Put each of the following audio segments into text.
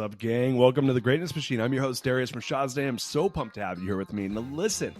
What's up, gang? Welcome to the Greatness Machine. I'm your host, Darius and I'm so pumped to have you here with me. Now listen,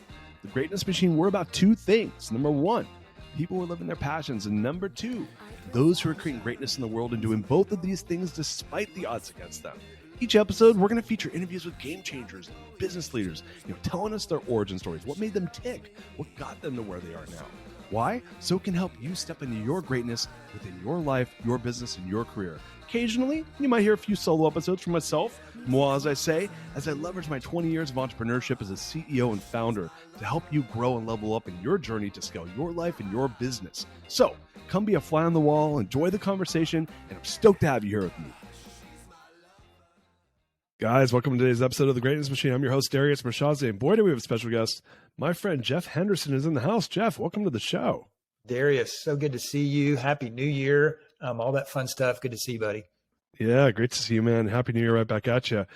the Greatness Machine, we're about two things. Number one, people who are living their passions. And number two, those who are creating greatness in the world and doing both of these things despite the odds against them. Each episode, we're going to feature interviews with game changers, business leaders, telling us their origin stories, what made them tick, what got them to where they are now. Why? So it can help you step into your greatness within your life, your business, and your career. Occasionally, you might hear a few solo episodes from myself, moi as I say, as I leverage my 20 years of entrepreneurship as a CEO and founder to help you grow and level up in your journey to scale your life and your business. So, come be a fly on the wall, enjoy the conversation, and I'm stoked to have you here with me. Guys, welcome to today's episode of The Greatness Machine. I'm your host, Darius and boy, do we have a special guest. My friend Jeff Henderson is in the house. Jeff, welcome to the show. Darius, so good to see you. Happy New Year. All that fun stuff. Good to see you, buddy. Yeah, great to see you, man. Happy New Year right back at you.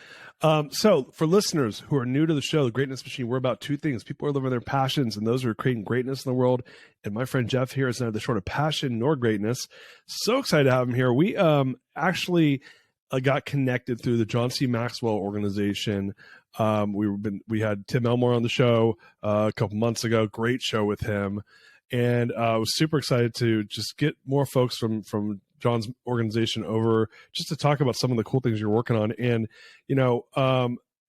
So for listeners who are new to the show, The Greatness Machine, we're about two things. People are living their passions and those who are creating greatness in the world. And my friend Jeff here is neither short of passion nor greatness. So excited to have him here. We actually got connected through the John C. Maxwell organization. We had Tim Elmore on the show a couple months ago. Great show with him. And I was super excited to just get more folks from John's organization over just to talk about some of the cool things you're working on. And,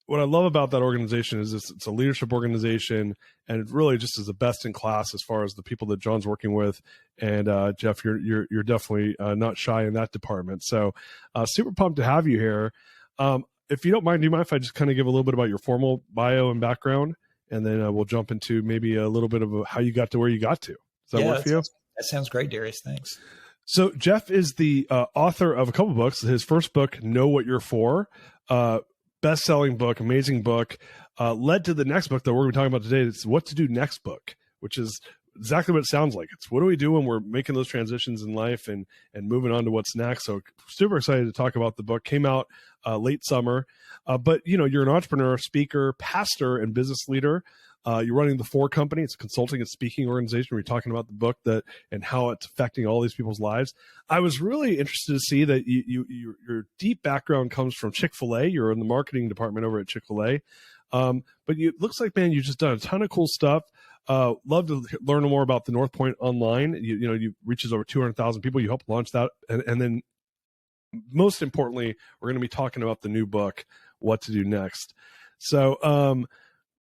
what I love about that organization is it's a leadership organization, and it really just is the best in class as far as the people that John's working with. And Jeff, you're definitely not shy in that department. So super pumped to have you here. If you don't mind, do you mind if I just kind of give a little bit about your formal bio and background? And then we'll jump into maybe a little bit of how you got to where you got to. Does that work for you? That sounds great, Darius. Thanks. So Jeff is the author of a couple books. His first book, Know What You're For, best-selling book, amazing book, led to the next book that we're going to be talking about today. It's What to Do Next book, which is exactly what it sounds like. It's what do we do when we're making those transitions in life and moving on to what's next. So super excited to talk about the book. Came out late summer. But you're an entrepreneur, speaker, pastor, and business leader. You're running the For Company. It's a consulting and speaking organization. We're talking about the book and how it's affecting all these people's lives. I was really interested to see that your deep background comes from Chick-fil-A. You're in the marketing department over at Chick-fil-A. But it looks like, man, you've just done a ton of cool stuff. Love to learn more about the North Point Online. You reaches over 200,000 people. You help launch that. And then most importantly, we're going to be talking about the new book, What to Do Next. So,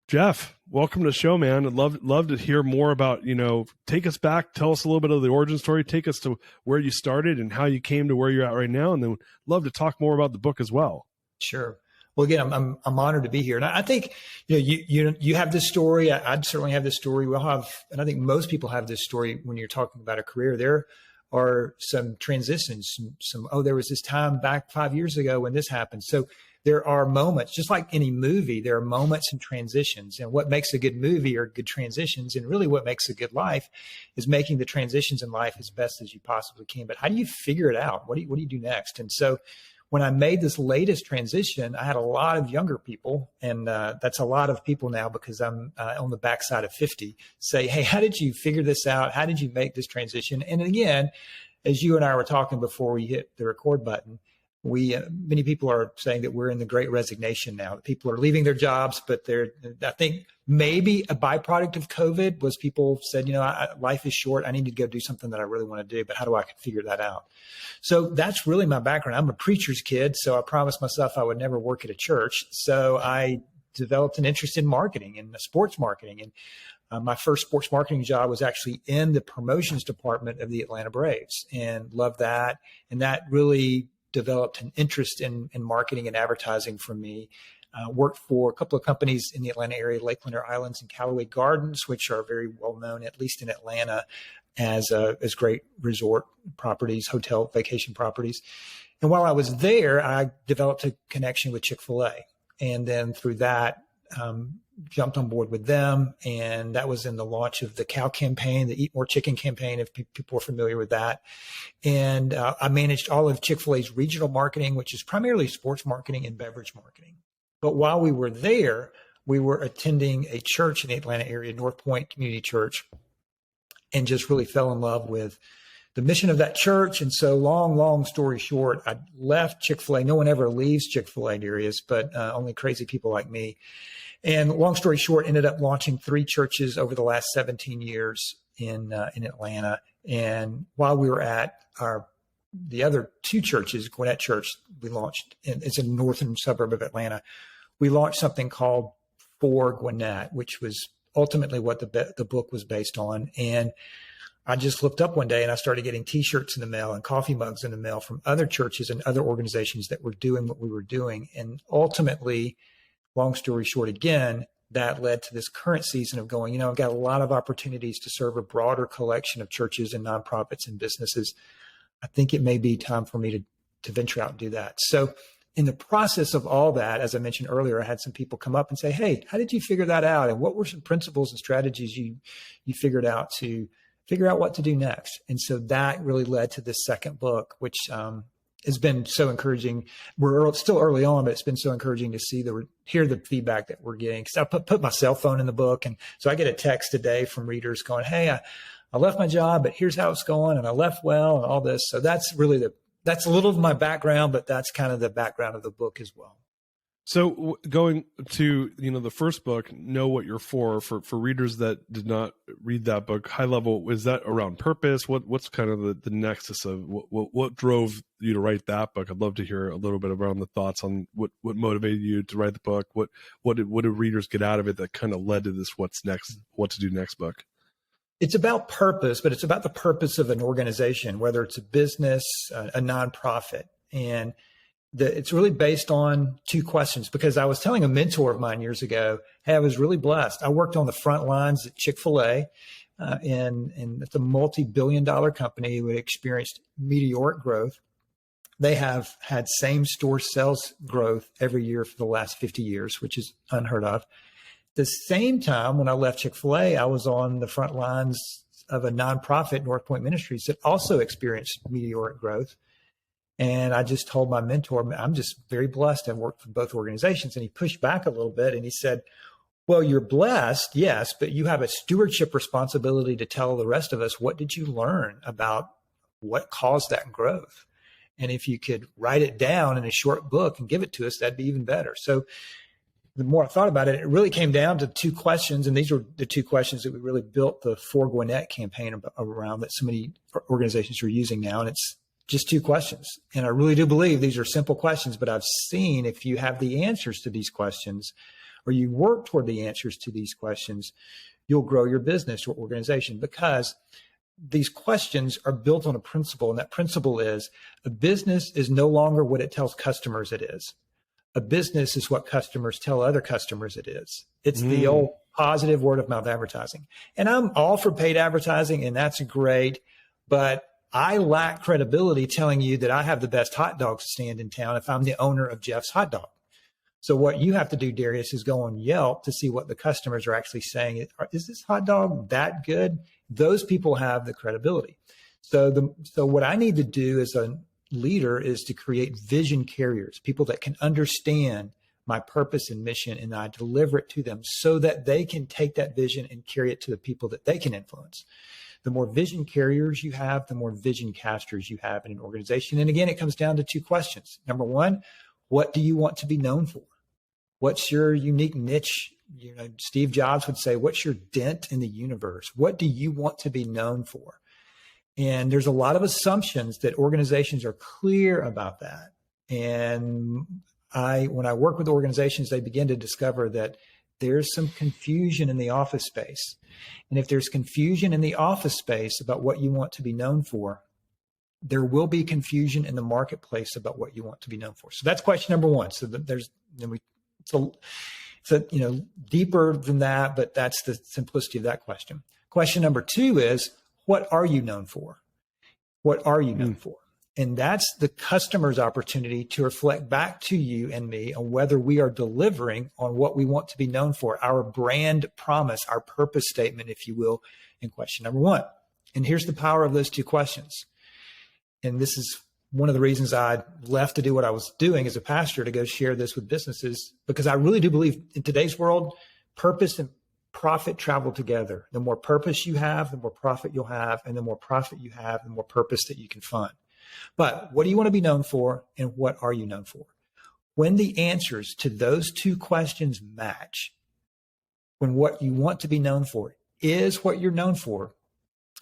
Jeff, welcome to the show, man. I'd love to hear more about, take us back, tell us a little bit of the origin story, take us to where you started and how you came to where you're at right now. And then love to talk more about the book as well. Sure. Well, again, I'm honored to be here. And I think, you have this story. I'd certainly have this story. We'll have, and I think most people have this story when you're talking about a career. There are some transitions, there was this time back 5 years ago when this happened. So there are moments, just like any movie, there are moments and transitions. And what makes a good movie are good transitions. And really what makes a good life is making the transitions in life as best as you possibly can. But how do you figure it out? What do you do next? And so when I made this latest transition, I had a lot of younger people, and that's a lot of people now because I'm on the backside of 50, say, hey, how did you figure this out? How did you make this transition? And again, as you and I were talking before we hit the record button, many people are saying that we're in the great resignation now. That people are leaving their jobs, but I think maybe a byproduct of COVID was people said, life is short. I need to go do something that I really want to do, but how do I figure that out? So that's really my background. I'm a preacher's kid, so I promised myself I would never work at a church. So I developed an interest in marketing and sports marketing. And my first sports marketing job was actually in the promotions department of the Atlanta Braves, and loved that. And that really developed an interest in marketing and advertising for me. Worked for a couple of companies in the Atlanta area, Lakeland Islands and Callaway Gardens, which are very well known, at least in Atlanta, as great resort properties, hotel vacation properties. And while I was there, I developed a connection with Chick-fil-A. And then through that, jumped on board with them. And that was in the launch of the cow campaign, the Eat More Chicken campaign, if people are familiar with that. And I managed all of Chick-fil-A's regional marketing, which is primarily sports marketing and beverage marketing. But while we were there, we were attending a church in the Atlanta area, North Point Community Church, and just really fell in love with the mission of that church. And so long story short, I left Chick-fil-A. No one ever leaves Chick-fil-A, Darius, but only crazy people like me. And long story short, ended up launching 3 churches over the last 17 years in Atlanta. And while we were at the other 2 churches, Gwinnett Church, we launched, it's a northern suburb of Atlanta. We launched something called For Gwinnett, which was ultimately what the book was based on. And I just looked up one day and I started getting T-shirts in the mail and coffee mugs in the mail from other churches and other organizations that were doing what we were doing. And ultimately, long story short, again, that led to this current season of going, I've got a lot of opportunities to serve a broader collection of churches and nonprofits and businesses. I think it may be time for me to venture out and do that. So in the process of all that, as I mentioned earlier, I had some people come up and say, hey, how did you figure that out? And what were some principles and strategies you figured out to figure out what to do next? And so that really led to this second book, which has been so encouraging. We're still early on, but it's been so encouraging to hear the feedback that we're getting. Because I put my cell phone in the book. And so I get a text today from readers going, hey, I left my job, but here's how it's going. And I left well and all this. So that's really that's a little of my background, but that's kind of the background of the book as well. So going to, the first book, Know What You're For readers that did not read that book, high level, is that around purpose? What's kind of the nexus of what drove you to write that book? I'd love to hear a little bit around the thoughts on what motivated you to write the book. What did readers get out of it that kind of led to this what to do next book? It's about purpose, but it's about the purpose of an organization, whether it's a business, a nonprofit. And it's really based on 2 questions, because I was telling a mentor of mine years ago, hey, I was really blessed. I worked on the front lines at Chick-fil-A, and it's a multi-billion-dollar company who had experienced meteoric growth. They have had same-store sales growth every year for the last 50 years, which is unheard of. The same time, when I left Chick-fil-A, I was on the front lines of a nonprofit, North Point Ministries, that also experienced meteoric growth. And I just told my mentor, I'm just very blessed. I've worked for both organizations. And he pushed back a little bit and he said, well, you're blessed, yes, but you have a stewardship responsibility to tell the rest of us, what did you learn about what caused that growth? And if you could write it down in a short book and give it to us, that'd be even better. So the more I thought about it, it really came down to 2 questions. And these were the 2 questions that we really built the For Gwinnett campaign around, that so many organizations are using now. And it's just 2 questions. And I really do believe these are simple questions, but I've seen if you have the answers to these questions, or you work toward the answers to these questions, you'll grow your business or organization, because these questions are built on a principle. And that principle is a business is no longer what it tells customers it is. A business is what customers tell other customers it is. It's the old positive word of mouth advertising. And I'm all for paid advertising, and that's great, but I lack credibility telling you that I have the best hot dog stand in town if I'm the owner of Jeff's Hot Dog. So what you have to do, Darius, is go on Yelp to see what the customers are actually saying. Is this hot dog that good? Those people have the credibility. So what I need to do as a leader is to create vision carriers, people that can understand my purpose and mission, and I deliver it to them so that they can take that vision and carry it to the people that they can influence. The more vision carriers you have, the more vision casters you have in an organization. And again, it comes down to 2 questions. Number 1, what do you want to be known for? What's your unique niche? Steve Jobs would say, what's your dent in the universe? What do you want to be known for? And there's a lot of assumptions that organizations are clear about that. And when I work with organizations, they begin to discover that there's some confusion in the office space. And if there's confusion in the office space about what you want to be known for, there will be confusion in the marketplace about what you want to be known for. So that's question number 1. So it's deeper than that, but that's the simplicity of that question. Question number 2 is, what are you known for? What are you known for? And that's the customer's opportunity to reflect back to you and me on whether we are delivering on what we want to be known for, our brand promise, our purpose statement, if you will, in question number 1. And here's the power of those 2 questions. And this is one of the reasons I left to do what I was doing as a pastor, to go share this with businesses, because I really do believe in today's world, purpose and profit travel together. The more purpose you have, the more profit you'll have. And the more profit you have, the more purpose that you can fund. But what do you want to be known for? And what are you known for? When the answers to those two questions match, when what you want to be known for is what you're known for,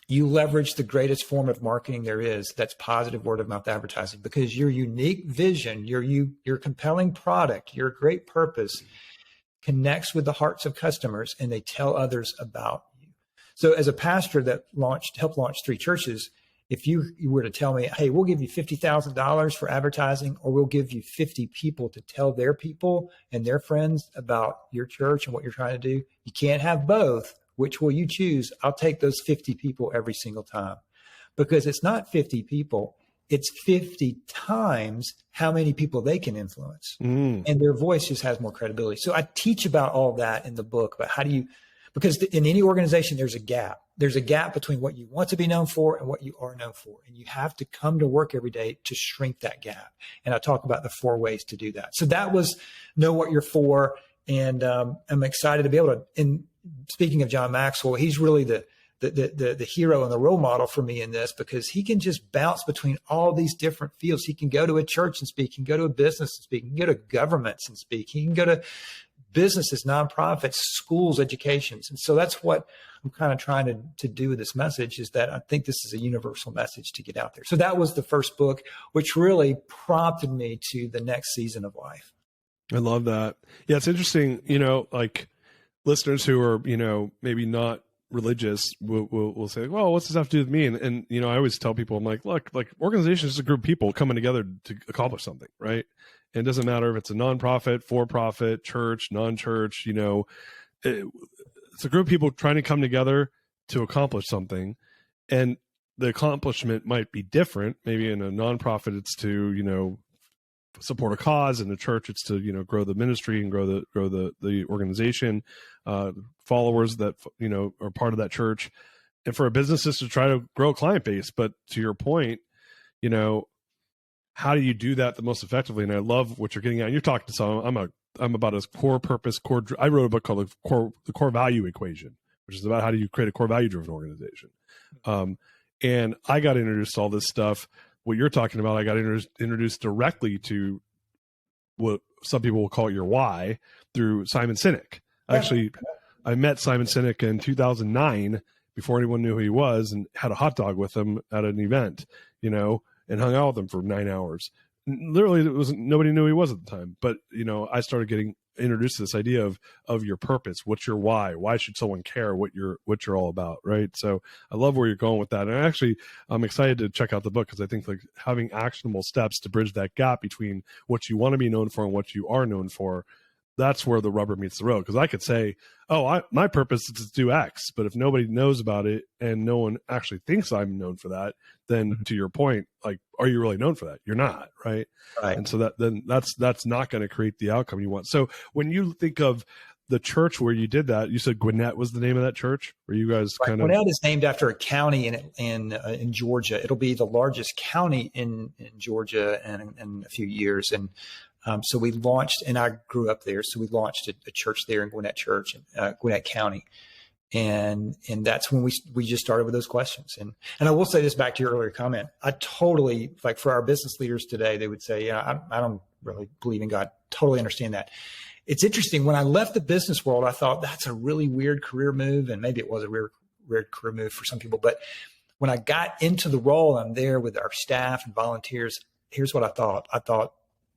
you leverage the greatest form of marketing there is. That's positive word of mouth advertising, because your unique vision, your compelling product, your great purpose connects with the hearts of customers, and they tell others about you. So as a pastor that helped launch 3 churches, if you were to tell me, hey, we'll give you $50,000 for advertising, or we'll give you 50 people to tell their people and their friends about your church and what you're trying to do, you can't have both. Which will you choose? I'll take those 50 people every single time, because it's not 50 people. It's 50 times how many people they can influence. And their voice just has more credibility. So I teach about all that in the book, about because in any organization, there's a gap. There's a gap between what you want to be known for and what you are known for. And you have to come to work every day to shrink that gap. And I talk about the 4 ways to do that. So that was know what you're for. And I'm excited to be able to, and speaking of John Maxwell, he's really the hero and the role model for me in this, because he can just bounce between all these different fields. He can go to a church and speak. He can go to a business and speak. He can go to governments and speak. He can go to businesses, nonprofits, schools, educations. And so that's what I'm kind of trying to do with this message, is that I think this is a universal message to get out there. So that was the first book, which really prompted me to the next season of life. I love that. Yeah, it's interesting, like listeners who are, maybe not religious will say, well, what's this have to do with me? And I always tell people, I'm like, look, like organizations is a group of people coming together to accomplish something, right? And it doesn't matter if it's a nonprofit, for-profit, church, non-church, it's a group of people trying to come together to accomplish something. And the accomplishment might be different. Maybe in a nonprofit, it's to, support a cause. In the church, it's to, grow the ministry and grow the organization, followers that, are part of that church. And for a business is to try to grow a client base. But to your point, how do you do that the most effectively? And I love what you're getting at. And you're talking to someone. I'm about a core purpose, I wrote a book called the core value equation, which is about how do you create a core value driven organization. And I got introduced to all this stuff. What you're talking about, I got introduced directly to what some people will call your why through Simon Sinek. Actually, I met Simon Sinek in 2009 before anyone knew who he was, and had a hot dog with him at an event, and hung out with him for 9 hours. Literally, nobody knew who he was at the time. But, I started getting introduced to this idea of your purpose. What's your why? Why should someone care what you're all about? Right. So I love where you're going with that. And I'm excited to check out the book, because I think like having actionable steps to bridge that gap between what you want to be known for and what you are known for, that's where the rubber meets the road. Because I could say, my purpose is to do X, but if nobody knows about it and no one actually thinks I'm known for that, then to your point, like, are you really known for that? You're not, right? Right. And so that's not going to create the outcome you want. So when you think of the church where you did that, you said Gwinnett was the name of that church, where you guys kind of. Gwinnett is named after a county in Georgia. It'll be the largest county in Georgia in a few years. And so we launched, and I grew up there, so we launched a church there in Gwinnett County. And that's when we just started with those questions. And I will say this back to your earlier comment. I totally, like for our business leaders today, they would say, I don't really believe in God. Totally understand that. It's interesting. When I left the business world, I thought that's a really weird career move. And maybe it was a weird career move for some people. But when I got into the role, I'm there with our staff and volunteers. Here's what I thought. I thought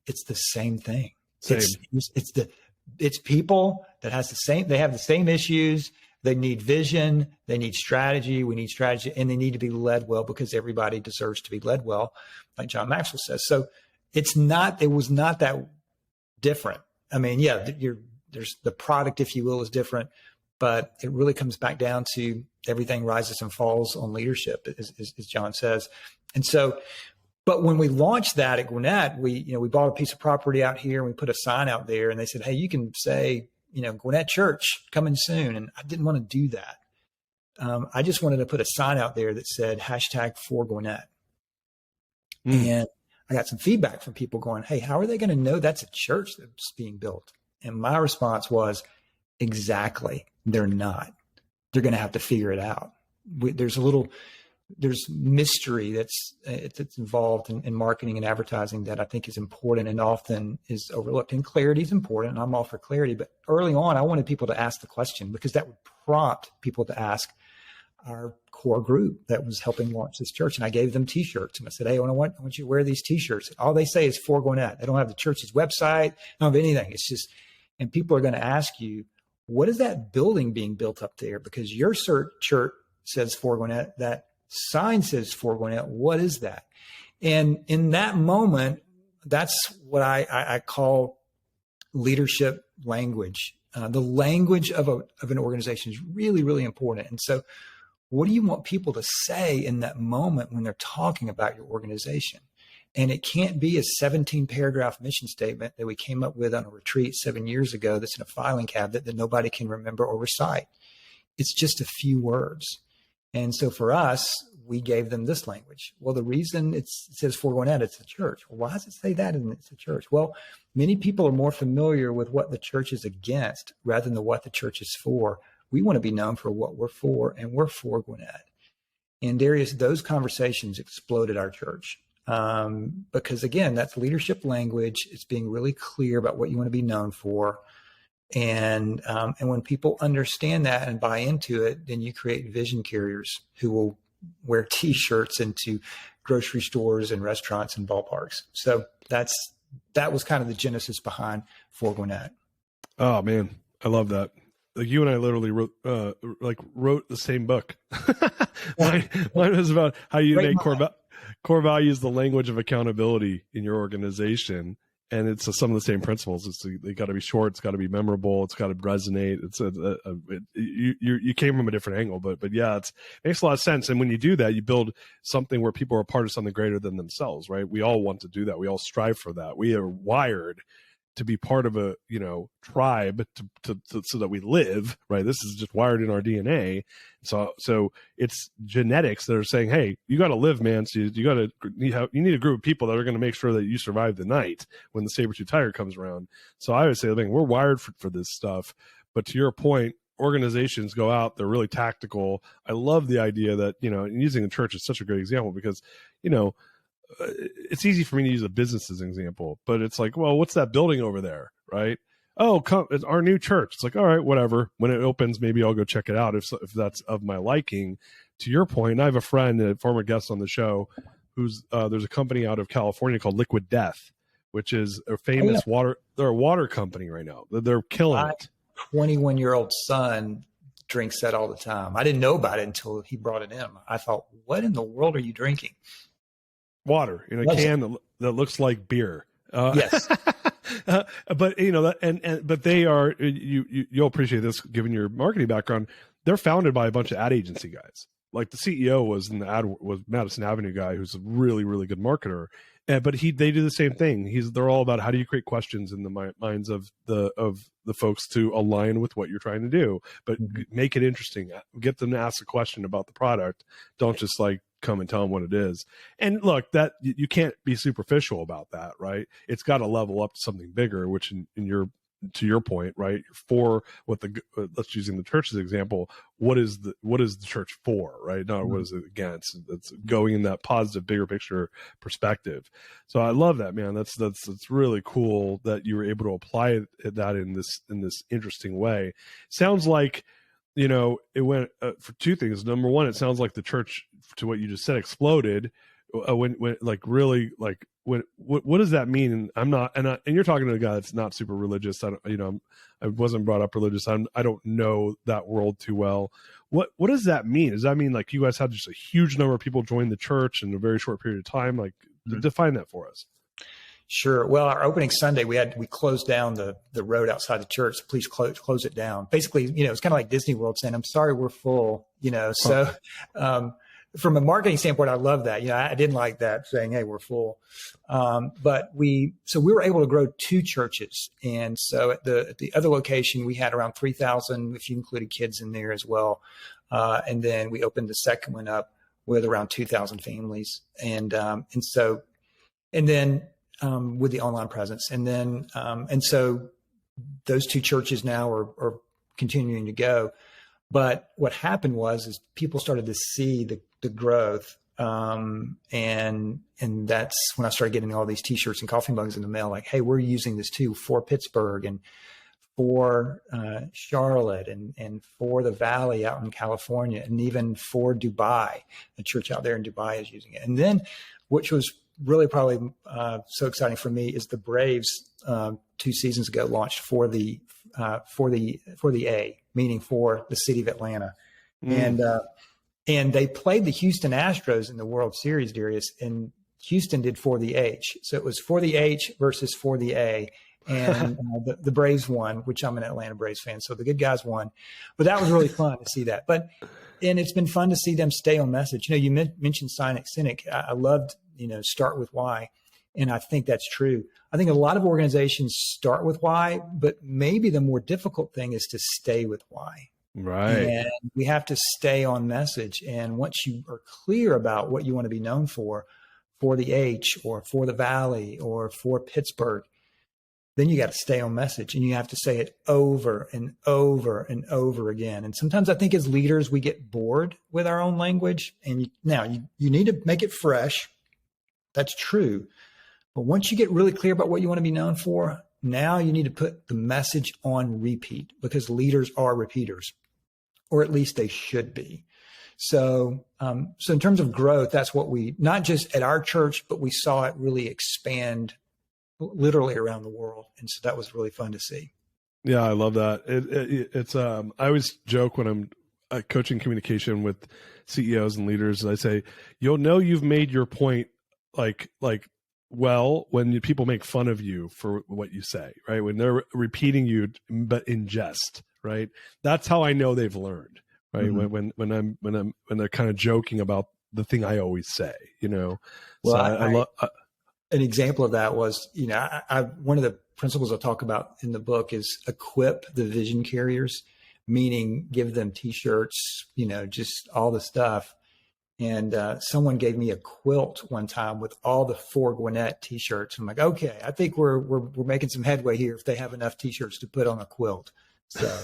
it's the same thing. It's people that they have the same issues. They need vision. They need strategy. We need strategy, and they need to be led well, because everybody deserves to be led well, like John Maxwell says. So it was not that different. I mean, there's the product, if you will, is different, but it really comes back down to everything rises and falls on leadership, as John says. And so, but when we launched that at Gwinnett, we bought a piece of property out here and we put a sign out there, and they said, hey, you can say, Gwinnett Church coming soon. And I didn't want to do that. I just wanted to put a sign out there that said #4Gwinnett. And I got some feedback from people going, hey, how are they going to know that's a church that's being built? And my response was, exactly. They're not. They're going to have to figure it out. There's mystery that's involved in marketing and advertising that I think is important and often is overlooked. And clarity is important. And I'm all for clarity. But early on, I wanted people to ask the question because that would prompt people to ask our core group that was helping launch this church. And I gave them T-shirts. And I said, hey, I want you to wear these T-shirts. All they say is For Gwinnett. They don't have the church's website. They don't have anything. It's just, and people are going to ask you, what is that building being built up there? Because your church says For Gwinnett, that sign says For Gwinnett. What is that? And in that moment, that's what I call leadership language. The language of an organization is really, really important. And so what do you want people to say in that moment when they're talking about your organization? And it can't be a 17-paragraph mission statement that we came up with on a retreat 7 years ago that's in a filing cabinet that nobody can remember or recite. It's just a few words. And so for us, we gave them this language. Well, the reason it says For Gwinnett, it's a church. Well, why does it say that and it's a church? Well, many people are more familiar with what the church is against rather than what the church is for. We want to be known for what we're for, and we're For Gwinnett. And Darius, those conversations exploded our church. Because again, that's leadership language. It's being really clear about what you want to be known for. And when people understand that and buy into it, then you create vision carriers who will wear T-shirts into grocery stores and restaurants and ballparks. So that was kind of the genesis behind For Gwinnett. Oh man, I love that. Like you and I literally wrote the same book. Mine was about how you make core values the language of accountability in your organization. And it's some of the same principles. They got to be short. It's got to be memorable. It's got to resonate. You came from a different angle, but yeah, it makes a lot of sense. And when you do that, you build something where people are part of something greater than themselves, right? We all want to do that. We all strive for that. We are wired to be part of a tribe so that we live, right? This is just wired in our DNA. So it's genetics that are saying, hey, you got to live, man. So you need a group of people that are going to make sure that you survive the night when the saber-tooth tiger comes around. So I would say, we're wired for this stuff. But to your point, organizations go out, they're really tactical. I love the idea that, using the church is such a great example because, it's easy for me to use a business as an example, but it's like, well, what's that building over there? Right. Oh, it's our new church. It's like, all right, whatever. When it opens, maybe I'll go check it out if that's of my liking. To your point, I have a friend, a former guest on the show, who's there's a company out of California called Liquid Death, which is a famous water. They're a water company right now. They're killing it. 21-year-old son drinks that all the time. I didn't know about it until he brought it in. I thought, what in the world are you drinking? Water in a can that looks like beer. Yes. But but they are, you'll appreciate this given your marketing background. They're founded by a bunch of ad agency guys. Like the CEO was Madison Avenue guy, who's a really, really good marketer. But they do the same thing. They're all about how do you create questions in the minds of the folks to align with what you're trying to do, but make it interesting. Get them to ask a question about the product. Don't just come and tell them what it is. And look, that you can't be superficial about that, right? It's got to level up to something bigger, which to your point, right? For what let's using the church as an example, what is the church for, right? Not what is it against? It's going in that positive, bigger picture perspective. So I love that, man. That's really cool that you were able to apply that in this interesting way. Sounds like, it went for two things. Number one, it sounds like the church, to what you just said, exploded when what does that mean? And I'm not, and you're talking to a guy that's not super religious. I wasn't brought up religious. I don't know that world too well. What does that mean? Does that mean like you guys had just a huge number of people join the church in a very short period of time? Like define that for us. Sure. Well, our opening Sunday, we closed down the road outside the church. Please close it down. Basically, it's kind of like Disney World saying, I'm sorry, we're full, so, from a marketing standpoint, I love that. I didn't like that saying, hey, we're full. But we were able to grow two churches. And so at the other location, we had around 3,000, if you included kids in there as well. And then we opened the second one up with around 2,000 families. And then with the online presence. And then, and so those two churches now are continuing to go. But what happened is people started to see the growth. And that's when I started getting all these t-shirts and coffee mugs in the mail, like, hey, we're using this too for Pittsburgh and for Charlotte and for the Valley out in California, and even for Dubai. The church out there in Dubai is using it. And then, which was really probably so exciting for me, is the Braves 2 seasons ago launched for the A, meaning for the city of Atlanta. And they played the Houston Astros in the World Series, Darius, and Houston did for the H. So it was for the H versus for the A. And the Braves won, which I'm an Atlanta Braves fan. So the good guys won. But that was really fun to see that. And it's been fun to see them stay on message. You mentioned Cynic. I loved, start with why. And I think that's true. I think a lot of organizations start with why, but maybe the more difficult thing is to stay with why. Right. And we have to stay on message. And once you are clear about what you want to be known for the H or for the Valley or for Pittsburgh, then you got to stay on message, and you have to say it over and over and over again. And sometimes I think as leaders, we get bored with our own language, and you need to make it fresh. That's true. But once you get really clear about what you want to be known for, now you need to put the message on repeat, because leaders are repeaters, or at least they should be. So in terms of growth, that's what we, not just at our church, but we saw it really expand literally around the world. And so that was really fun to see. Yeah, I love that. It's I always joke when I'm coaching communication with CEOs and leaders, I say, you'll know you've made your point when people make fun of you for what you say, right? When they're repeating you, but in jest, right? That's how I know they've learned, right? Mm-hmm. When they're kind of joking about the thing I always say, Well, so I love. An example of that was, one of the principles I talk about in the book is equip the vision carriers, meaning give them t-shirts, just all the stuff. And someone gave me a quilt one time with all the For Gwinnett t-shirts. I'm like, okay, I think we're making some headway here if they have enough t-shirts to put on a quilt. So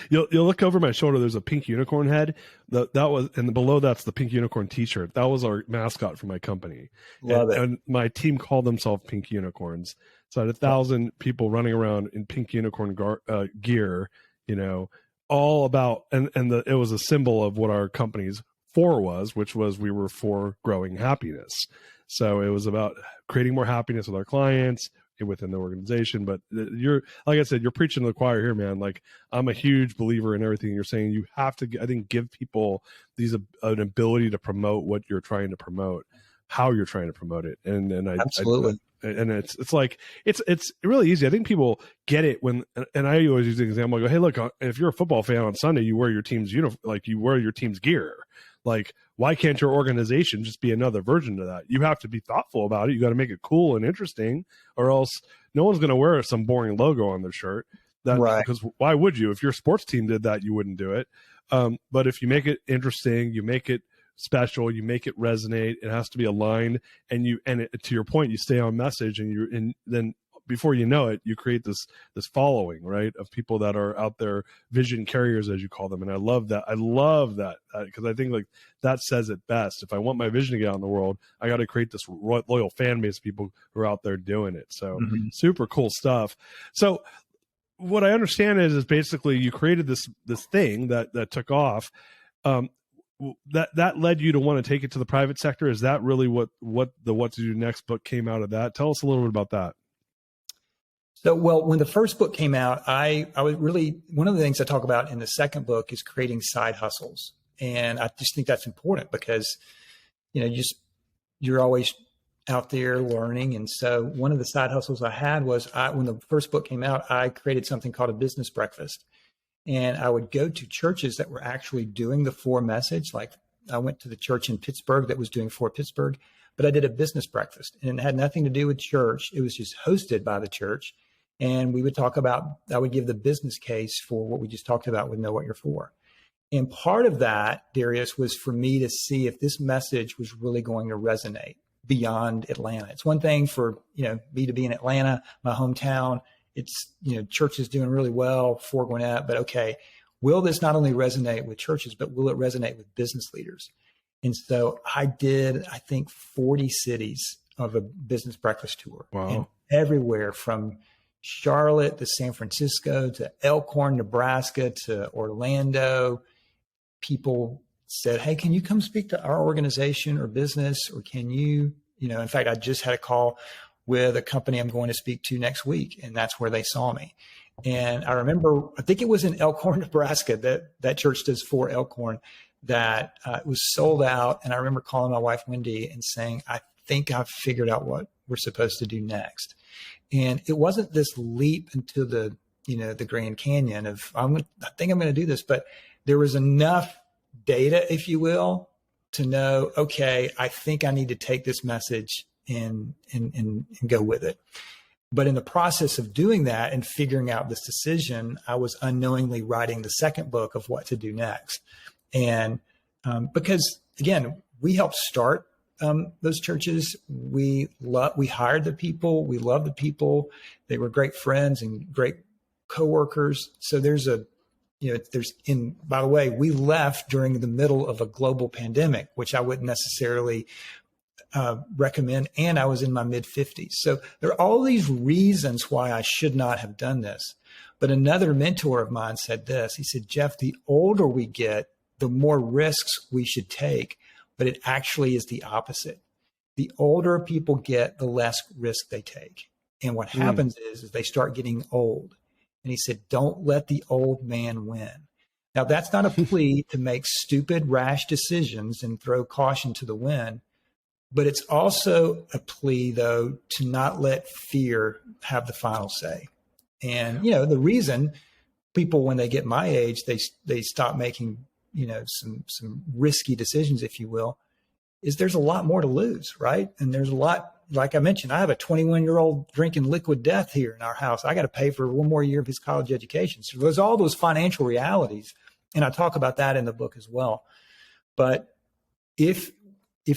you'll look over my shoulder. There's a pink unicorn head. That was, and below that's the pink unicorn t-shirt. That was our mascot for my company. Love it. And my team called themselves Pink Unicorns. So I had 1,000 people running around in pink unicorn gear, all about, it was a symbol of what our company's for was, which was we were for growing happiness. So it was about creating more happiness with our clients within the organization. But you're, like I said, you're preaching to the choir here, man. Like, I'm a huge believer in everything you're saying. You have to, I think, give people an ability to promote what you're trying to promote, how you're trying to promote it. Absolutely. And it's like, it's really easy. I think people get it when, and I always use the example. I go, hey, look, if you're a football fan on Sunday, you wear your team's uniform, like you wear your team's gear. Like, why can't your organization just be another version of that? You have to be thoughtful about it. You got to make it cool and interesting, or else no one's going to wear some boring logo on their shirt. Right. Because why would you? If your sports team did that, you wouldn't do it. But if you make it interesting, you make it special, you make it resonate, it has to be aligned, and to your point, you stay on message, and then before you know it, you create this following, right, of people that are out there, vision carriers, as you call them. And I love that because I think like that says it best. If I want my vision to get out in the world, I got to create this loyal fan base of people who are out there doing it. So Super cool stuff. So what I understand is basically you created this thing that took off. That led you to want to take it to the private sector. Is that really what the What to Do Next book came out of that? Tell us a little bit about that. So, well, when the first book came out, I was really, one of the things I talk about in the second book is creating side hustles. And I just think that's important because, you're always out there learning. And so one of the side hustles I had was when the first book came out, I created something called a business breakfast. And I would go to churches that were actually doing the For message. Like, I went to the church in Pittsburgh that was doing For Pittsburgh, but I did a business breakfast, and it had nothing to do with church. It was just hosted by the church. And we would talk about, I would give the business case for what we just talked about with Know What You're For. And part of that, Darius, was for me to see if this message was really going to resonate beyond Atlanta. It's one thing for, me to be in Atlanta, my hometown, it's, church is doing really well, 4 going out, but okay, will this not only resonate with churches, but will it resonate with business leaders? And so I did, I think, 40 cities of a business breakfast tour. Wow. And everywhere from Charlotte to San Francisco to Elkhorn, Nebraska to Orlando, people said, hey, can you come speak to our organization or business? Or can you, in fact, I just had a call with a company I'm going to speak to next week, and that's where they saw me. And I remember, I think it was in Elkhorn, Nebraska, that church does for Elkhorn, that it was sold out. And I remember calling my wife, Wendy, and saying, I think I've figured out what we're supposed to do next. And it wasn't this leap into the Grand Canyon of, I think I'm going to do this, but there was enough data, if you will, to know, okay, I think I need to take this message and go with it. But in the process of doing that and figuring out this decision, I was unknowingly writing the second book of what to do next. And because, again, we helped start those churches. We hired the people. We loved the people. They were great friends and great coworkers. So by the way, we left during the middle of a global pandemic, which I wouldn't necessarily recommend. And I was in my mid-50s. So there are all these reasons why I should not have done this. But another mentor of mine said this. He said, Jeff, the older we get, the more risks we should take. But it actually is the opposite. The older people get, the less risk they take. And what happens is they start getting old. And he said, don't let the old man win. Now, that's not a plea to make stupid, rash decisions and throw caution to the wind. But it's also a plea, though, to not let fear have the final say. And, the reason people, when they get my age, they stop making, some risky decisions, if you will, is there's a lot more to lose, right? And there's a lot, like I mentioned, I have a 21-year-old drinking liquid death here in our house. I got to pay for 1 more year of his college education. So there's all those financial realities. And I talk about that in the book as well. But if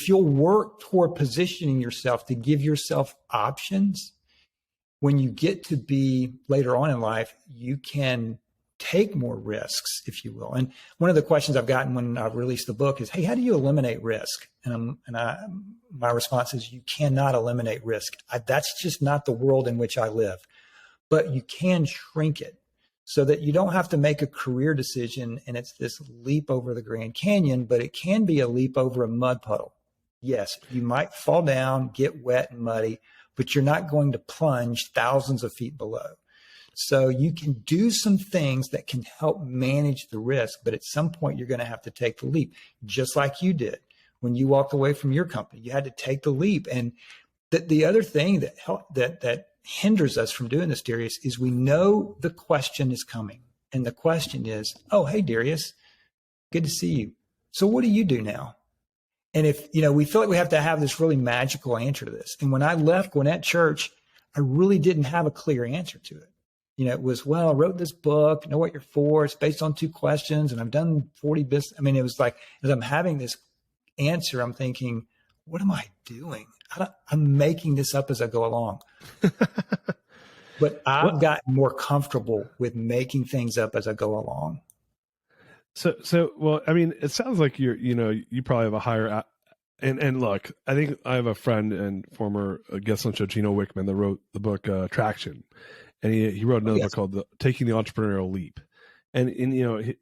you'll work toward positioning yourself to give yourself options, when you get to be later on in life, you can take more risks, if you will. And one of the questions I've gotten when I released the book is, hey, how do you eliminate risk? And my response is, you cannot eliminate risk. That's just not the world in which I live. But you can shrink it so that you don't have to make a career decision and it's this leap over the Grand Canyon, but it can be a leap over a mud puddle. Yes, you might fall down, get wet and muddy, but you're not going to plunge thousands of feet below. So you can do some things that can help manage the risk, but at some point you're going to have to take the leap, just like you did when you walked away from your company. You had to take the leap. And the other thing that hinders us from doing this, Darius, is we know the question is coming. And the question is, oh, hey, Darius, good to see you. So what do you do now? And if, we feel like we have to have this really magical answer to this. And when I left Gwinnett Church, I really didn't have a clear answer to it. It was, well, I wrote this book, know what you're for. It's based on 2 questions and I've done 40 business. I mean, it was like, as I'm having this answer, I'm thinking, what am I doing? I'm making this up as I go along. But I've gotten more comfortable with making things up as I go along. So, well, I mean, it sounds like you probably have a higher, and look, I think I have a friend and former guest on the show, Gino Wickman, that wrote the book Traction. And he wrote another book called Taking the Entrepreneurial Leap. And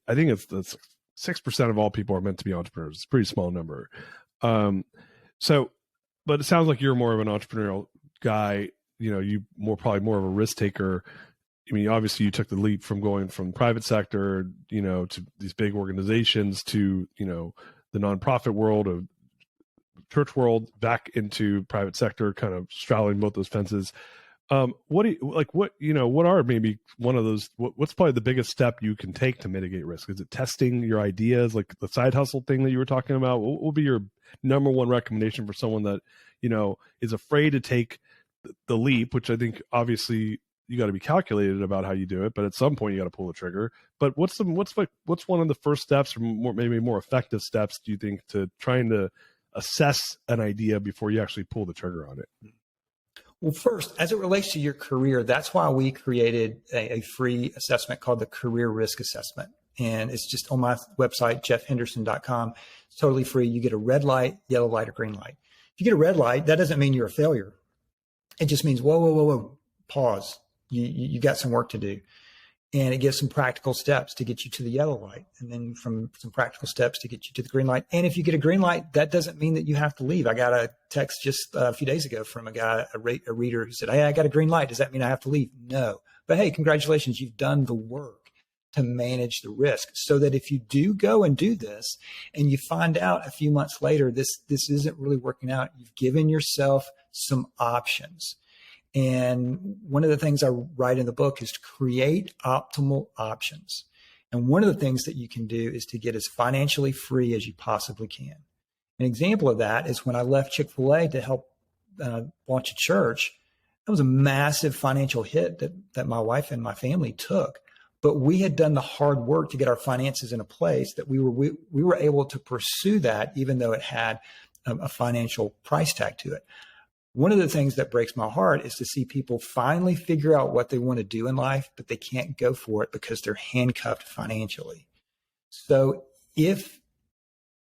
I think it's 6% of all people are meant to be entrepreneurs. It's a pretty small number. But it sounds like you're more of an entrepreneurial guy. Probably more of a risk taker. I mean, obviously you took the leap from going from private sector, to these big organizations to, the nonprofit world of church world back into private sector, kind of straddling both those fences. What are maybe one of those, what's probably the biggest step you can take to mitigate risk? Is it testing your ideas, like the side hustle thing that you were talking about? What will be your number one recommendation for someone that, is afraid to take the leap, which I think obviously you got to be calculated about how you do it, but at some point you got to pull the trigger. But what's one of the first steps, or maybe more effective steps, do you think, to trying to assess an idea before you actually pull the trigger on it? Well, first, as it relates to your career, that's why we created a free assessment called the Career Risk Assessment. And it's just on my website, jeffhenderson.com. It's totally free. You get a red light, yellow light, or green light. If you get a red light, that doesn't mean you're a failure. It just means, whoa, pause. You got some work to do. And it gives some practical steps to get you to the yellow light, and then from some practical steps to get you to the green light. And if you get a green light, that doesn't mean that you have to leave. I got a text just a few days ago from a guy, a reader, who said, hey, I got a green light. Does that mean I have to leave? No. But hey, congratulations. You've done the work to manage the risk, so that if you do go and do this and you find out a few months later, this isn't really working out, you've given yourself some options. And one of the things I write in the book is to create optimal options. And one of the things that you can do is to get as financially free as you possibly can. An example of that is when I left Chick-fil-A to help launch a church. That was a massive financial hit that my wife and my family took. But we had done the hard work to get our finances in a place that we were able to pursue that, even though it had a financial price tag to it. One of the things that breaks my heart is to see people finally figure out what they want to do in life, but they can't go for it because they're handcuffed financially. So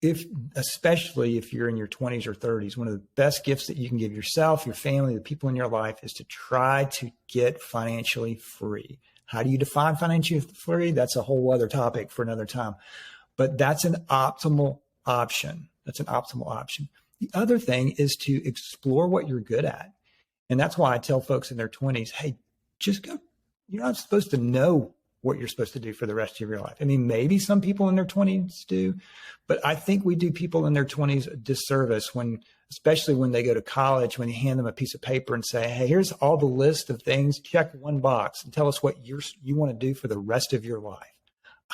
especially if you're in your 20s or 30s, one of the best gifts that you can give yourself, your family, the people in your life is to try to get financially free. How do you define financially free? That's a whole other topic for another time. But that's an optimal option. That's an optimal option. The other thing is to explore what you're good at. And that's why I tell folks in their 20s, hey, just go. You're not supposed to know what you're supposed to do for the rest of your life. I mean, maybe some people in their 20s do, but I think we do people in their 20s a disservice especially when they go to college, when you hand them a piece of paper and say, hey, here's all the list of things, check one box and tell us what you want to do for the rest of your life.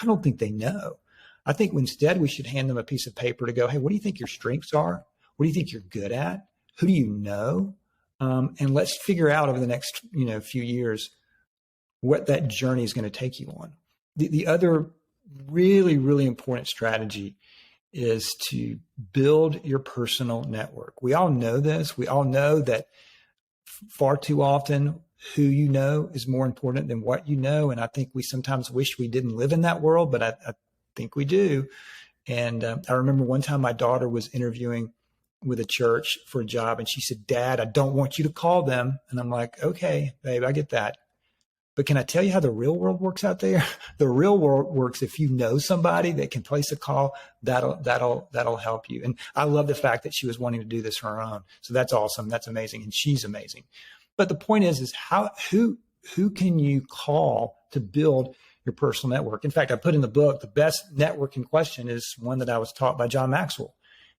I don't think they know. I think instead we should hand them a piece of paper to go, hey, what do you think your strengths are? What do you think you're good at? Who do you know? And let's figure out over the next few years what that journey is going to take you on. The other really, really important strategy is to build your personal network. We all know this. We all know that far too often who you know is more important than what you know. And I think we sometimes wish we didn't live in that world, but I think we do. And I remember one time my daughter was interviewing with a church for a job, and she said, Dad, I don't want you to call them. And I'm like, okay, babe, I get that. But can I tell you how the real world works out there? The real world works if you know somebody that can place a call, that'll help you. And I love the fact that she was wanting to do this on her own. So that's awesome. That's amazing. And she's amazing. But the point is who can you call to build your personal network? In fact, I put in the book, the best networking question is one that I was taught by John Maxwell.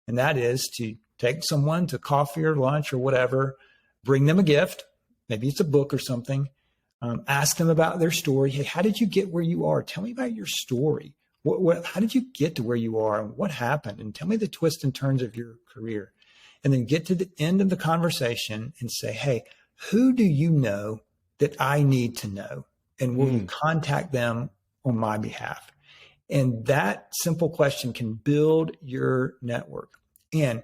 And that is to take someone to coffee or lunch or whatever, bring them a gift. Maybe it's a book or something. Ask them about their story. Hey, how did you get where you are? Tell me about your story. How did you get to where you are and what happened? And tell me the twists and turns of your career. And then get to the end of the conversation and say, hey, who do you know that I need to know? And will you contact them on my behalf? And that simple question can build your network. And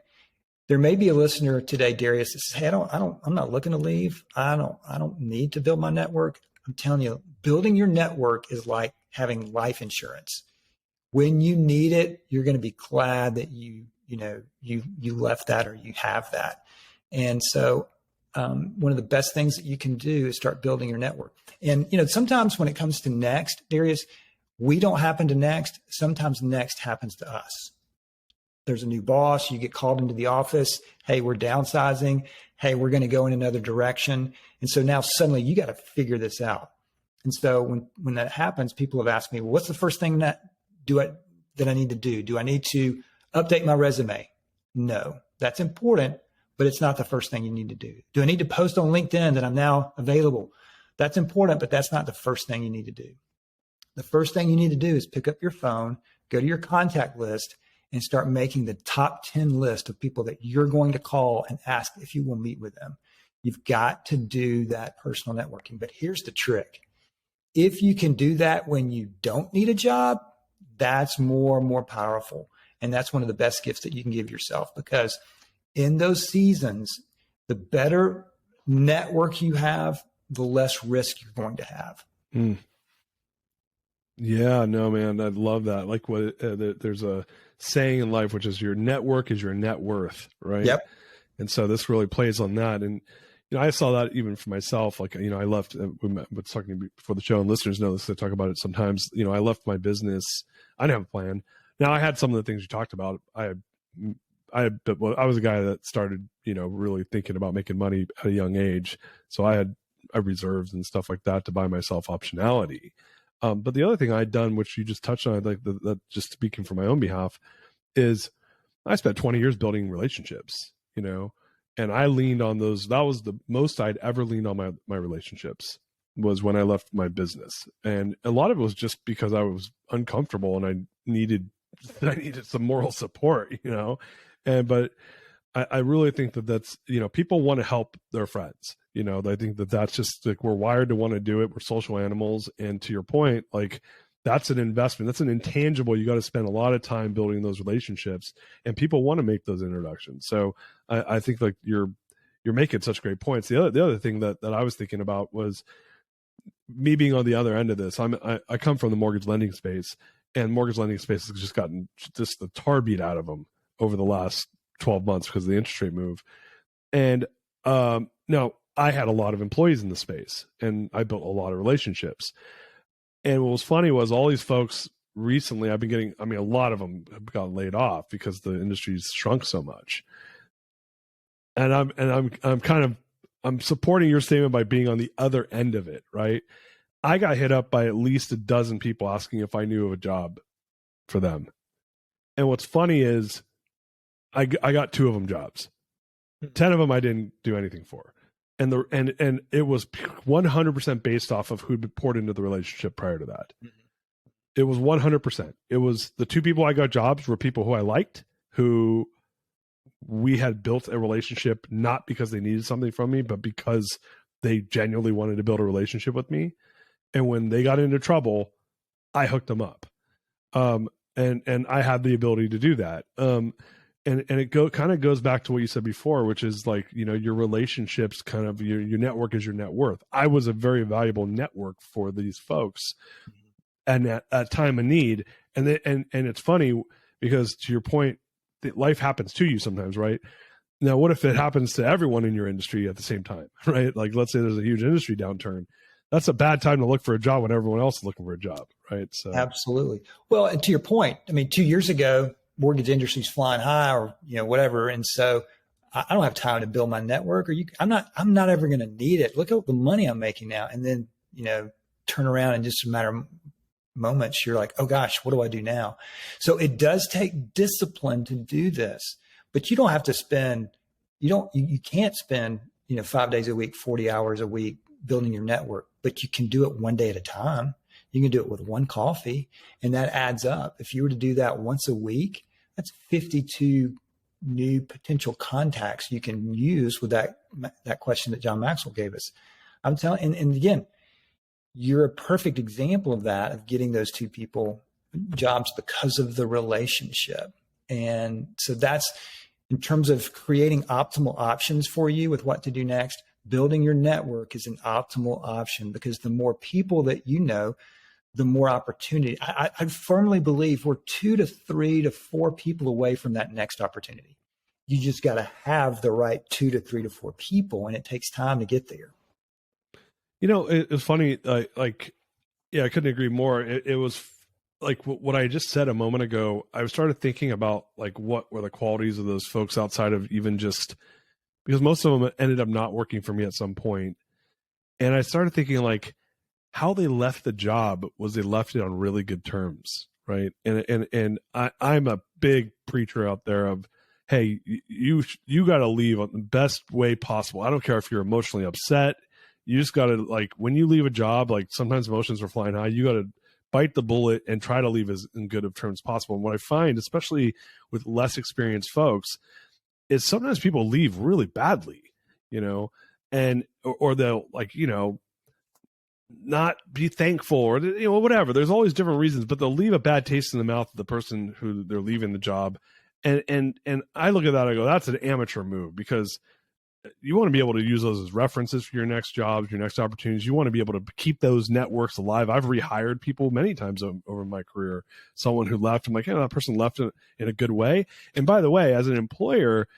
there may be a listener today, Darius, that says, hey, I'm not looking to leave. I don't need to build my network. I'm telling you, building your network is like having life insurance. When you need it, you're going to be glad that you left that or you have that. And so one of the best things that you can do is start building your network. And, sometimes when it comes to next, Darius, we don't happen to next. Sometimes next happens to us. There's a new boss. You get called into the office. Hey, we're downsizing. Hey, we're going to go in another direction. And so now suddenly you got to figure this out. And so when that happens, people have asked me, well, what's the first thing that I need to do? Do I need to update my resume? No, that's important, but it's not the first thing you need to do. Do I need to post on LinkedIn that I'm now available? That's important, but that's not the first thing you need to do. The first thing you need to do is pick up your phone, go to your contact list, and start making the top 10 list of people that you're going to call and ask if you will meet with them. You've got to do that personal networking. But here's the trick. If you can do that when you don't need a job, that's more and more powerful. And that's one of the best gifts that you can give yourself, because in those seasons, the better network you have, the less risk you're going to have. Mm. Yeah, no, man, I love that. Like what there's a saying in life, which is your network is your net worth, right? Yep. And so this really plays on that. And, I saw that even for myself. Like, I left, we was talking before the show, and listeners know this, I talk about it sometimes. I left my business. I didn't have a plan. Now, I had some of the things you talked about. I was a guy that started, really thinking about making money at a young age. So I had reserves and stuff like that to buy myself optionality. But the other thing I'd done, which you just touched on, like that just speaking for my own behalf, is I spent 20 years building relationships, and I leaned on those. That was the most I'd ever leaned on my relationships, was when I left my business. And a lot of it was just because I was uncomfortable and I needed some moral support, but I really think that's, people want to help their friends. I think that's just like, we're wired to want to do it. We're social animals. And to your point, like, that's an investment. That's an intangible. You got to spend a lot of time building those relationships, and people want to make those introductions. So I think like you're making such great points. The other thing that I was thinking about was me being on the other end of this. I come from the mortgage lending space, and mortgage lending space has just gotten just the tar beat out of them over the last 12 months because of the interest rate move. And now I had a lot of employees in the space, and I built a lot of relationships. And what was funny was all these folks recently, I've been getting, a lot of them have gotten laid off because the industry's shrunk so much. And I'm supporting your statement by being on the other end of it, right? I got hit up by at least a dozen people asking if I knew of a job for them. And what's funny is I got 2 of them jobs. 10 of them I didn't do anything for. And it was 100% based off of who'd been poured into the relationship prior to that. It was 100%. It was the 2 people I got jobs were people who I liked, who we had built a relationship, not because they needed something from me, but because they genuinely wanted to build a relationship with me. And when they got into trouble, I hooked them up. And I had the ability to do that. And it kind of goes back to what you said before, which is like, your relationships, kind of your network is your net worth. I was a very valuable network for these folks, and at time of need. And it's funny because, to your point, life happens to you sometimes, right? Now, what if it happens to everyone in your industry at the same time, right? Like, let's say there's a huge industry downturn. That's a bad time to look for a job when everyone else is looking for a job, right? So absolutely. Well, and to your point, 2 years ago, mortgage industry's flying high, or whatever, and so I don't have time to build my network, or I'm not ever going to need it. Look at the money I'm making now, and then turn around in just a matter of moments, you're like, oh gosh, what do I do now? So it does take discipline to do this, but you don't have to spend. You can't spend 5 days a week, 40 hours a week building your network, but you can do it one day at a time. You can do it with one coffee, and that adds up. If you were to do that once a week, that's 52 new potential contacts you can use with that question that John Maxwell gave us. I'm telling, and again, you're a perfect example of that, of getting those 2 people jobs because of the relationship. And so that's, in terms of creating optimal options for you with what to do next, building your network is an optimal option, because the more people that the more opportunity. I firmly believe we're 2 to 3 to 4 people away from that next opportunity. You just got to have the right 2 to 3 to 4 people, and it takes time to get there. It's funny. Yeah, I couldn't agree more. It was like what I just said a moment ago. I started thinking about like what were the qualities of those folks outside of even just, because most of them ended up not working for me at some point. And I started thinking like, how they left the job was they left it on really good terms, right? And I'm a big preacher out there of, hey, you got to leave on the best way possible. I don't care if you're emotionally upset. You just got to, like, when you leave a job, like sometimes emotions are flying high. You got to bite the bullet and try to leave as in good of terms as possible. And what I find, especially with less experienced folks, is sometimes people leave really badly, and or they'll like, not be thankful, or whatever. There's always different reasons, but they'll leave a bad taste in the mouth of the person who they're leaving the job. And I look at that, I go, that's an amateur move, because you want to be able to use those as references for your next jobs, your next opportunities. You want to be able to keep those networks alive. I've rehired people many times over my career. Someone who left, I'm like, hey, that person left in a good way. And by the way, as an employer,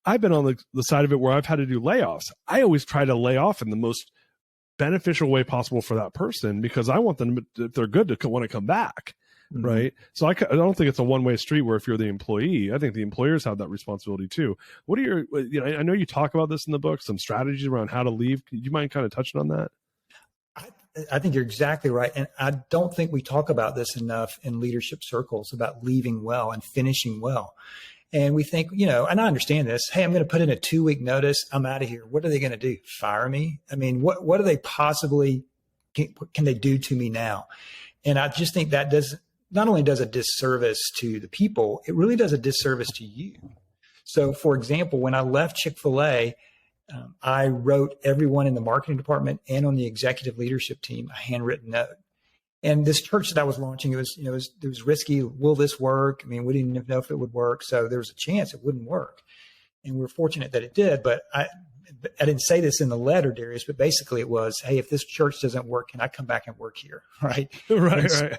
I've been on the side of it where I've had to do layoffs. I always try to lay off in the most beneficial way possible for that person, because I want them, if they're good, to want to come back. Mm-hmm. Right. So I don't think it's a one-way street where if you're the employee, I think the employers have that responsibility too. What are your, I know you talk about this in the book, some strategies around how to leave. Do you mind kind of touching on that? I think you're exactly right. And I don't think we talk about this enough in leadership circles, about leaving well and finishing well. And we think, and I understand this. Hey, I'm going to put in a 2-week notice. I'm out of here. What are they going to do? Fire me? I mean, what are they possibly, can they do to me now? And I just think that not only does a disservice to the people, it really does a disservice to you. So, for example, when I left Chick-fil-A, I wrote everyone in the marketing department and on the executive leadership team a handwritten note. And this church that I was launching, it was risky. Will this work? I mean, we didn't even know if it would work. So there was a chance it wouldn't work. And we were fortunate that it did. But I didn't say this in the letter, Darius, but basically it was, hey, if this church doesn't work, can I come back and work here? Right. Right.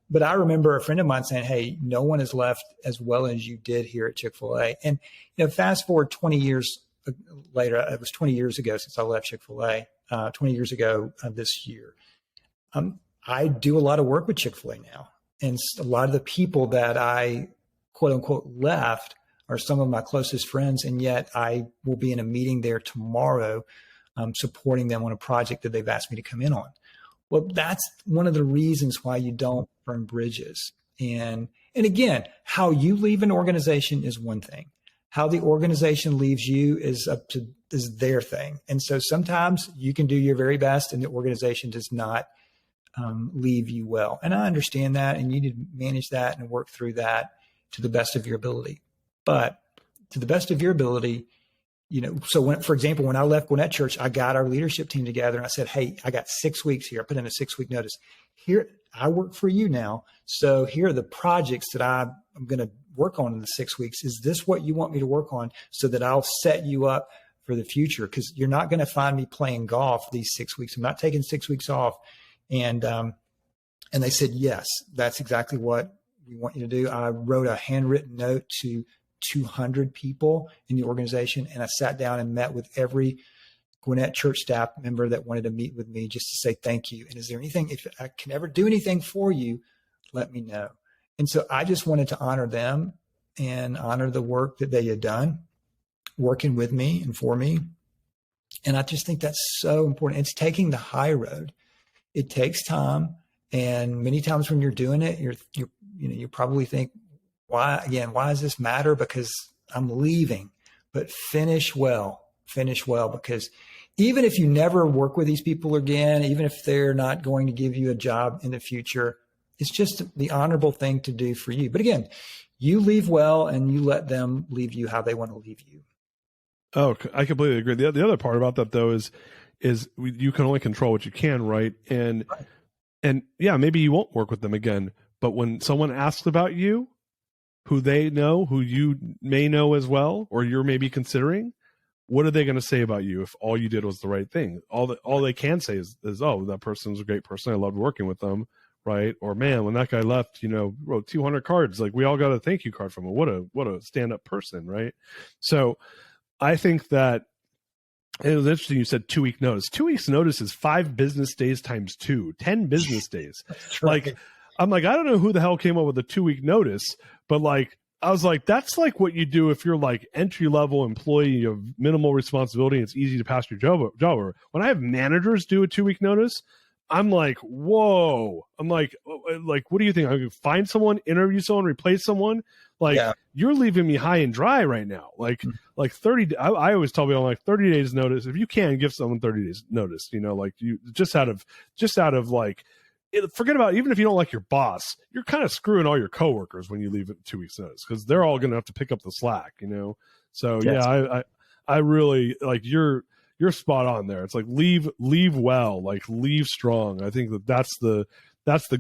But I remember a friend of mine saying, hey, no one has left as well as you did here at Chick-fil-A. And, fast forward 20 years later, it was 20 years ago since I left Chick-fil-A, 20 years ago this year. I do a lot of work with Chick-fil-A now. And a lot of the people that I, quote unquote, left are some of my closest friends. And yet I will be in a meeting there tomorrow, supporting them on a project that they've asked me to come in on. Well, that's one of the reasons why you don't burn bridges. And again, how you leave an organization is one thing. How the organization leaves you is their thing. And so sometimes you can do your very best and the organization does not leave you well. And I understand that, and you need to manage that and work through that to the best of your ability. But to the best of your ability, so for example, when I left Gwinnett Church, I got our leadership team together and I said, hey, I got 6 weeks here. I put in a 6-week notice. Here, I work for you now. So here are the projects that I'm going to work on in the 6 weeks. Is this what you want me to work on so that I'll set you up for the future? Because you're not going to find me playing golf these 6 weeks. I'm not taking 6 weeks off. And they said, yes, that's exactly what we want you to do. I wrote a handwritten note to 200 people in the organization. And I sat down and met with every Gwinnett Church staff member that wanted to meet with me just to say thank you. And is there anything, if I can ever do anything for you, let me know. And so I just wanted to honor them and honor the work that they had done working with me and for me. And I just think that's so important. It's taking the high road. It takes time. And many times when you're doing it, you probably think, why does this matter? Because I'm leaving. But finish well, because even if you never work with these people again, even if they're not going to give you a job in the future, it's just the honorable thing to do for you. But again, you leave well and you let them leave you how they want to leave you. Oh, I completely agree. The other part about that though is you can only control what you can, right? And yeah, maybe you won't work with them again, but when someone asks about you, who they know, who you may know as well, or you're maybe considering, what are they going to say about you if all you did was the right thing? All they can say is, oh, that person was a great person. I loved working with them, right? Or man, when that guy left, wrote 200 cards. Like we all got a thank you card from him. What a stand-up person, right? So I think that it was interesting. You said 2-week notice. 2 weeks notice is 5 business days times 2, 10 business days. Like, I'm like, I don't know who the hell came up with a 2-week notice, but like, I was like, that's like what you do if you're like entry-level employee, you have minimal responsibility, and it's easy to pass your job over. When I have managers do a 2-week notice, I'm like, whoa. I'm like, what do you think? I'm going to find someone, interview someone, replace someone? Like, You're leaving me high and dry right now. Like 30, I always tell people, like 30 days notice. If you can give someone 30 days notice, like you just out of like, forget about, even if you don't like your boss, you're kind of screwing all your coworkers when you leave at 2 weeks notice, because they're all going to have to pick up the slack, So yeah, I really like you're spot on there. It's like leave well, like leave strong. I think that's the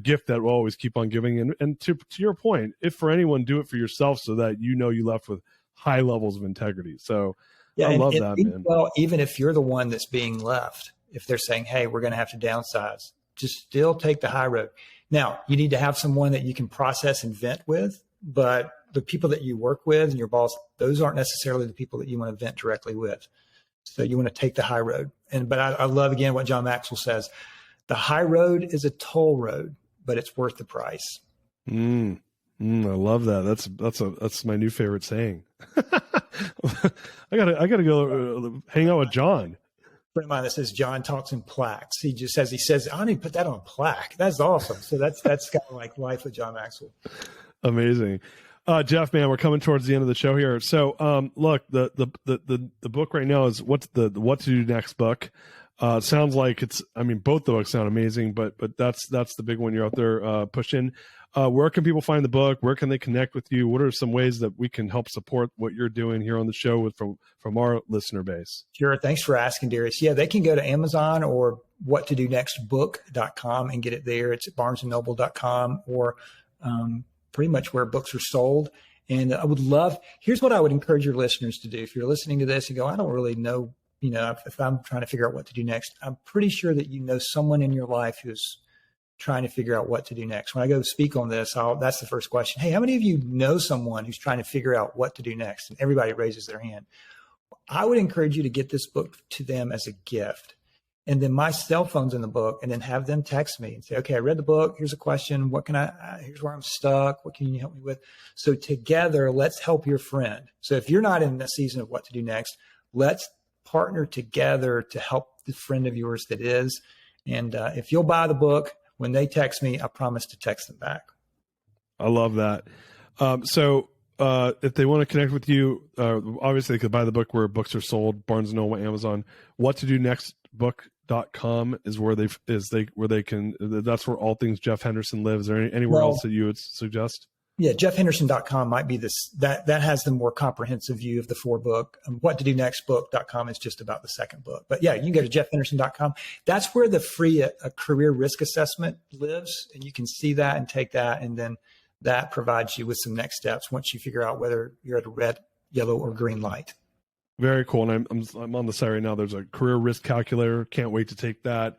gift that we'll always keep on giving. And to your point, if for anyone, do it for yourself so that you left with high levels of integrity. So Yeah, I love and that, man. well, even if you're the one that's being left, if they're saying, hey, we're going to have to downsize, just still take the high road. Now, you need to have someone that you can process and vent with, but the people that you work with and your boss, those aren't necessarily the people that you want to vent directly with. So you want to take the high road. But I love, again, what John Maxwell says. The high road is a toll road, but it's worth the price. I love that. That's my new favorite saying. I gotta go hang out with John. Friend of mine that says John talks in plaques. He says, I need to put that on a plaque. That's awesome. So that's kind of like life with John Maxwell. Amazing. Jeff, man, we're coming towards the end of the show here. So, look, the book right now is What to Do Next book. Sounds like both the books sound amazing, but that's the big one you're out there pushing. Where can people find the book? Where can they connect with you? What are some ways that we can help support what you're doing here on the show from our listener base? Sure. Thanks for asking, Darius. Yeah, they can go to Amazon or whattodonextbook.com and get it there. It's at barnesandnoble.com or pretty much where books are sold. And here's what I would encourage your listeners to do. If you're listening to this and go, I don't really know, if I'm trying to figure out what to do next, I'm pretty sure that you know someone in your life who's trying to figure out what to do next. When I go speak on this, that's the first question. Hey, how many of you know someone who's trying to figure out what to do next? And everybody raises their hand. I would encourage you to get this book to them as a gift. And then my cell phone's in the book, and then have them text me and say, okay, I read the book. Here's a question. Here's where I'm stuck. What can you help me with? So together, let's help your friend. So if you're not in the season of what to do next, let's partner together to help the friend of yours that is. And if you'll buy the book, when they text me, I promise to text them back. I love that. So if they want to connect with you, obviously they could buy the book where books are sold, Barnes & Noble, Amazon. WhatToDoNextBook.com is where they can. That's where all things Jeff Henderson lives. Is there anywhere else that you would suggest? Yeah, JeffHenderson.com might be that has the more comprehensive view of the 4-book. WhatToDoNextBook.com is just about the second book. But yeah, you can go to JeffHenderson.com. That's where the free career risk assessment lives, and you can see that and take that, and then that provides you with some next steps once you figure out whether you're at a red, yellow, or green light. Very cool. And I'm on the site right now. There's a career risk calculator. Can't wait to take that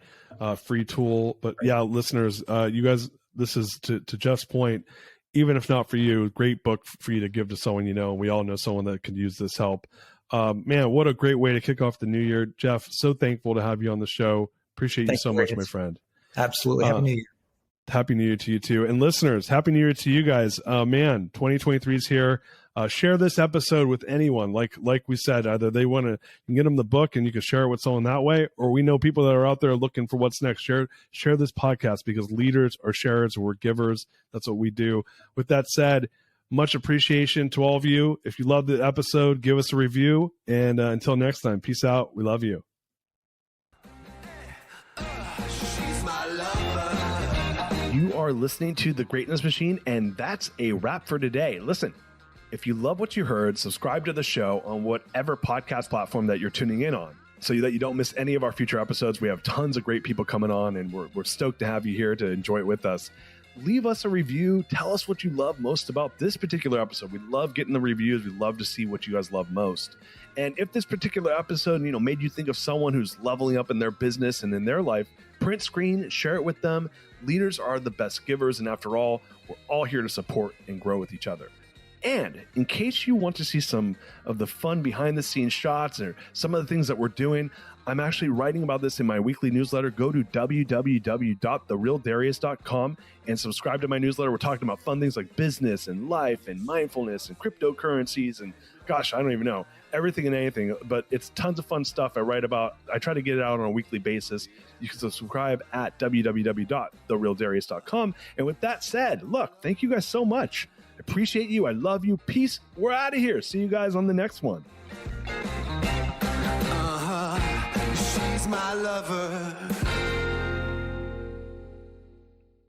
free tool. But yeah, listeners, you guys, this is to Jeff's point. Even if not for you, great book for you to give to someone you know. We all know someone that could use this help. Man, what a great way to kick off the new year. Jeff, so thankful to have you on the show. Appreciate you so much, my friend. Absolutely. Happy New Year. Happy New Year to you too. And listeners, Happy New Year to you guys. Man, 2023 is here. Share this episode with anyone. Like we said, either they want to get them the book and you can share it with someone that way, or we know people that are out there looking for what's next. Share this podcast, because leaders are sharers, we're givers. That's what we do. With that said, much appreciation to all of you. If you loved the episode, give us a review. And until next time, peace out. We love you. You are listening to The Greatness Machine, and that's a wrap for today. Listen, if you love what you heard, subscribe to the show on whatever podcast platform that you're tuning in on, so that you don't miss any of our future episodes. We have tons of great people coming on, and we're stoked to have you here to enjoy it with us. Leave us a review. Tell us what you love most about this particular episode. We love getting the reviews. We love to see what you guys love most. And if this particular episode, made you think of someone who's leveling up in their business and in their life, print screen, share it with them. Leaders are the best givers, and after all, we're all here to support and grow with each other. And in case you want to see some of the fun behind the scenes shots or some of the things that we're doing, I'm actually writing about this in my weekly newsletter. Go to www.therealdarius.com and subscribe to my newsletter. We're talking about fun things like business and life and mindfulness and cryptocurrencies and gosh, I don't even know, everything and anything, but it's tons of fun stuff I write about. I try to get it out on a weekly basis. You can subscribe at www.therealdarius.com. And with that said, look, thank you guys so much. I appreciate you. I love you. Peace. We're out of here. See you guys on the next one. She's my lover.